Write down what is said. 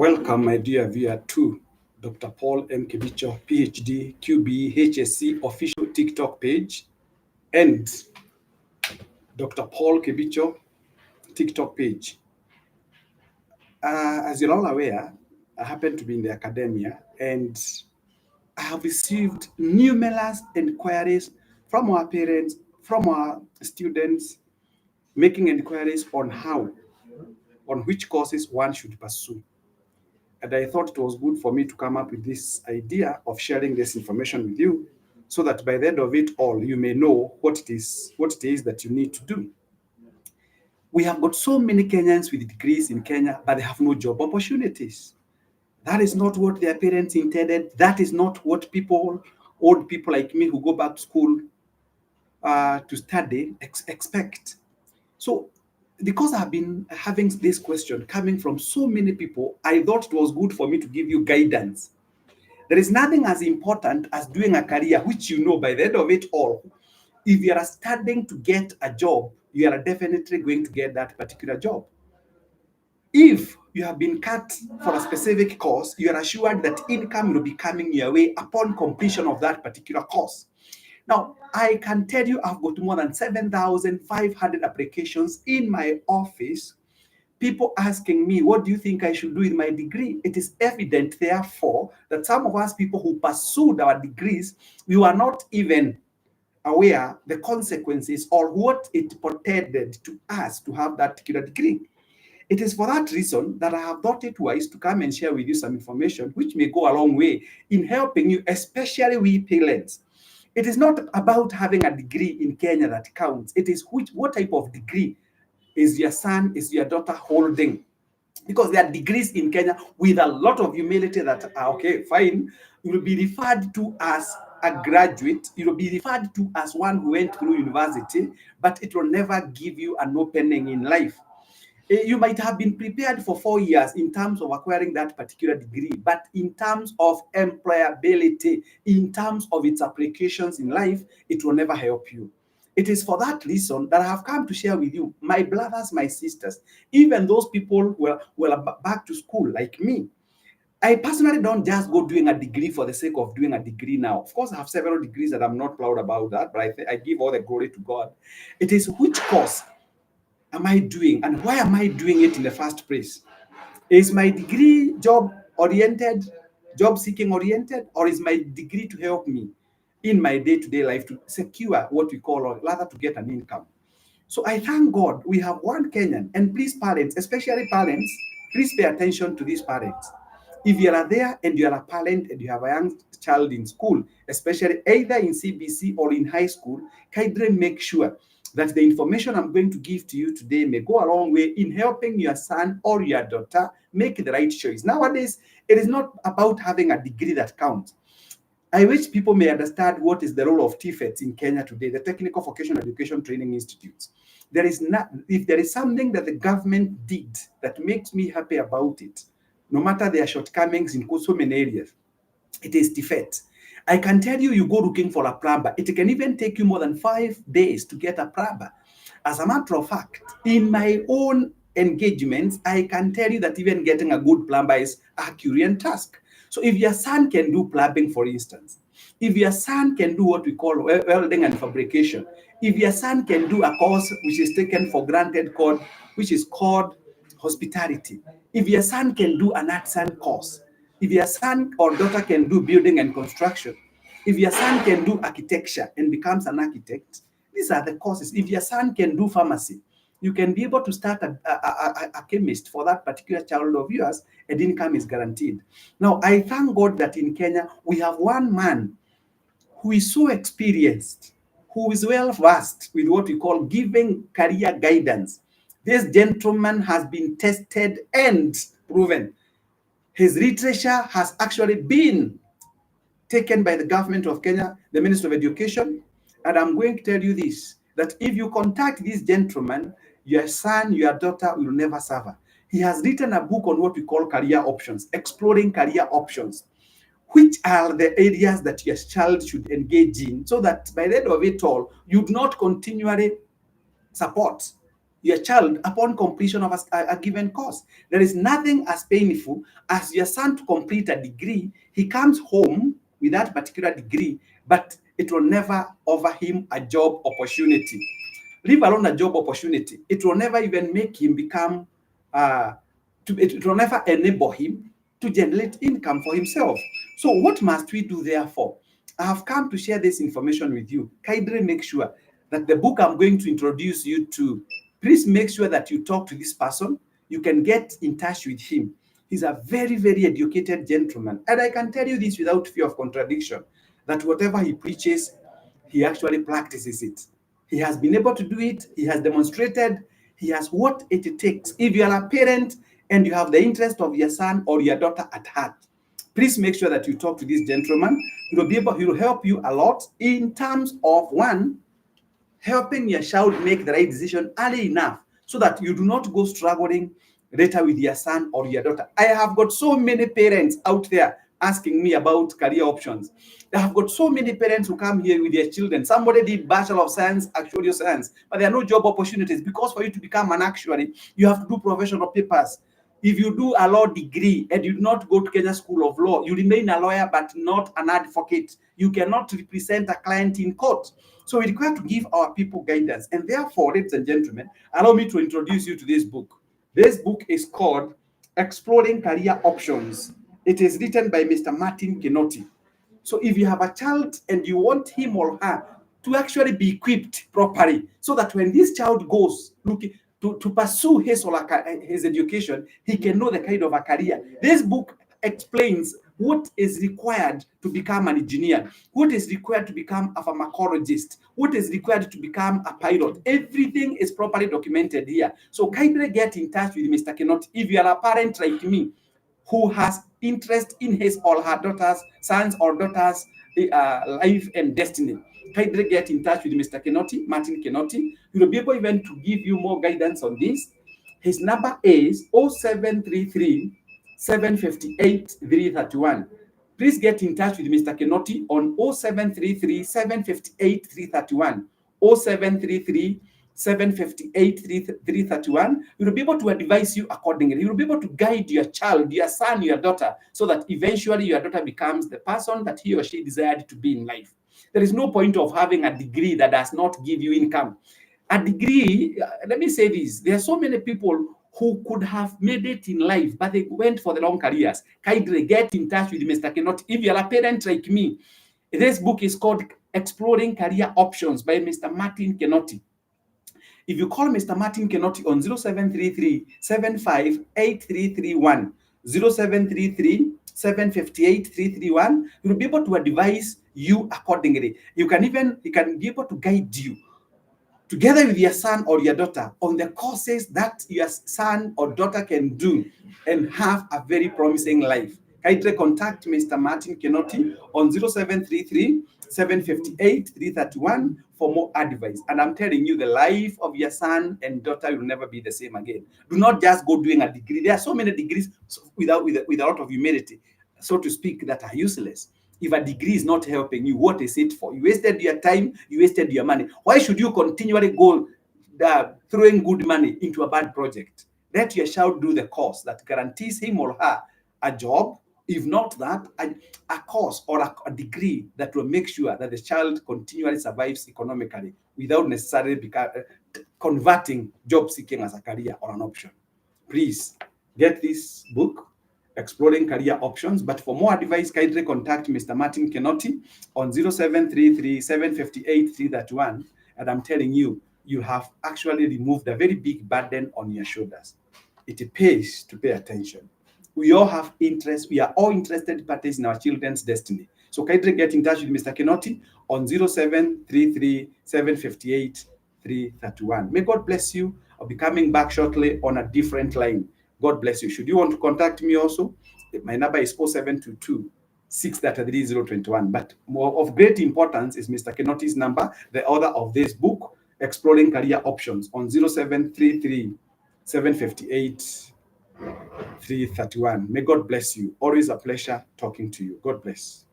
Welcome, my dear viewer, to Dr. Paul M. Kibicho, PhD, QB, HSC official TikTok page, and Dr. Paul Kibicho TikTok page. As you're all aware, I happen to be in the academia, and I have received numerous inquiries from our parents, from our students, making inquiries on which courses one should pursue. And I thought it was good for me to come up with this idea of sharing this information with you so that by the end of it all, you may know what it is that you need to do. We have got so many Kenyans with degrees in Kenya, but they have no job opportunities. That is not what their parents intended. That is not what old people like me who go back to school to study, expect. So because I've been having this question coming from so many people, I thought it was good for me to give you guidance. There is nothing as important as doing a career, which you know by the end of it all, if you are studying to get a job, you are definitely going to get that particular job. If you have been cut for a specific course, you are assured that income will be coming your way upon completion of that particular course. Now, I can tell you I've got more than 7,500 applications in my office. People asking me, what do you think I should do with my degree? It is evident, therefore, that some of us people who pursued our degrees, we were not even aware the consequences or what it portended to us to have that particular degree. It is for that reason that I have thought it wise to come and share with you some information which may go a long way in helping you, especially we parents. It is not about having a degree in Kenya that counts. It is what type of degree is your son, is your daughter holding? Because there are degrees in Kenya with a lot of humility that are okay, fine. You will be referred to as a graduate, you will be referred to as one who went through university, but it will never give you an opening in life. You might have been prepared for 4 years in terms of acquiring that particular degree, but in terms of employability, in terms of its applications in life, it will never help you. It is for that reason that I have come to share with you, my brothers, my sisters, even those people who are back to school like me. I personally don't just go doing a degree for the sake of doing a degree now. Of course, I have several degrees that I'm not proud about that, but I give all the glory to God. It is which course am I doing and why am I doing it in the first place? Is my degree job oriented, job seeking oriented, or is my degree to help me in my day-to-day life to secure what we call, or rather to get an income? So I thank God we have one Kenyan, and please parents, especially parents, please pay attention to these parents. If you are there and you are a parent and you have a young child in school, especially either in CBC or in high school, kindly make sure that the information I'm going to give to you today may go a long way in helping your son or your daughter make the right choice. Nowadays, it is not about having a degree that counts. I wish people may understand what is the role of TVETs in Kenya today, the Technical Vocational Education Training Institutes. There is not, if there is something that the government did that makes me happy about it, no matter their shortcomings in so many areas, it is TVET. I can tell you, you go looking for a plumber. It can even take you more than 5 days to get a plumber. As a matter of fact, in my own engagements, I can tell you that even getting a good plumber is a Herculean task. So if your son can do plumbing, for instance, if your son can do what we call welding and fabrication, if your son can do a course which is taken for granted called, which is called hospitality, if your son can do an artisan course, if your son or daughter can do building and construction, if your son can do architecture and becomes an architect, these are the courses. If your son can do pharmacy, you can be able to start a chemist for that particular child of yours, and income is guaranteed. Now, I thank God that in Kenya, we have one man who is so experienced, who is well versed with what we call giving career guidance. This gentleman has been tested and proven. His literature has actually been taken by the government of Kenya, the Ministry of Education. And I'm going to tell you this, that if you contact this gentleman, your son, your daughter will never suffer. He has written a book on what we call career options, exploring career options, which are the areas that your child should engage in, so that by the end of it all, you do not continually support your child upon completion of a given course. There is nothing as painful as your son to complete a degree. He comes home with that particular degree, but it will never offer him a job opportunity. Leave alone a job opportunity. It will never even make him become, it will never enable him to generate income for himself. So what must we do therefore? I have come to share this information with you. Kindly make sure that the book I'm going to introduce you to, please make sure that you talk to this person. You can get in touch with him. He's a very, very educated gentleman. And I can tell you this without fear of contradiction, that whatever he preaches, he actually practices it. He has been able to do it. He has demonstrated. He has what it takes. If you are a parent and you have the interest of your son or your daughter at heart, please make sure that you talk to this gentleman. He will help you a lot in terms of, one, helping your child make the right decision early enough so that you do not go struggling later with your son or your daughter. I have got so many parents out there asking me about career options. I have got so many parents who come here with their children. Somebody did Bachelor of Science, Actuarial Science, but there are no job opportunities because for you to become an actuary, you have to do professional papers. If you do a law degree and you do not go to Kenya School of Law, you remain a lawyer but not an advocate. You cannot represent a client in court. So we require to give our people guidance. And therefore, ladies and gentlemen, allow me to introduce you to this book. This book is called Exploring Career Options. It is written by Mr. Martin Kinoti. So if you have a child and you want him or her to actually be equipped properly, so that when this child goes looking to pursue his or his education, he can know the kind of a career. This book explains what is required to become an engineer, what is required to become a pharmacologist, what is required to become a pilot. Everything is properly documented here. So kindly get in touch with Mr. Kinoti if you are a parent like me who has interest in his or her daughter's, sons or daughters' life and destiny. Kindly get in touch with Mr. Kinoti, Martin Kinoti. He will be able even to give you more guidance on this. His number is 0733 758 331. Please get in touch with Mr. Kinoti on 0733 758 331. 0733 758 331. He will be able to advise you accordingly. He will be able to guide your child, your son, your daughter, so that eventually your daughter becomes the person that he or she desired to be in life. There is no point of having a degree that does not give you income. A degree, let me say this, there are so many people who could have made it in life, but they went for the wrong careers. Kindly get in touch with Mr. Kinoti. If you're a parent like me, this book is called Exploring Career Options by Mr. Martin Kinoti. If you call Mr. Martin Kinoti on 0733 758331, 0733 758 331, he will be able to advise you accordingly. He can be able to guide you together with your son or your daughter on the courses that your son or daughter can do and have a very promising life. Kindly contact Mr. Martin Kinoti on 0733 758 331 for more advice. And I'm telling you, the life of your son and daughter will never be the same again. Do not just go doing a degree. There are so many degrees with a lot of humility, so to speak, that are useless. If a degree is not helping you, what is it for? You wasted your time, you wasted your money. Why should you continually go throwing good money into a bad project? Let your child do the course that guarantees him or her a job. If not that, a course or a degree that will make sure that the child continually survives economically without necessarily converting job seeking as a career or an option. Please get this book, Exploring Career Options. But for more advice, kindly contact Mr. Martin Kinoti on 0733 758 331. And I'm telling you, you have actually removed a very big burden on your shoulders. It pays to pay attention. We all have interest. We are all interested parties in our children's destiny. So kindly get in touch with Mr. Kinoti on 0733 758 331. May God bless you. I'll be coming back shortly on a different line. God bless you. Should you want to contact me also, my number is 0722 633 021. But more of great importance is Mr. Kinoti's number, the author of this book, Exploring Career Options, on 0733 758 331. May God bless you. Always a pleasure talking to you. God bless.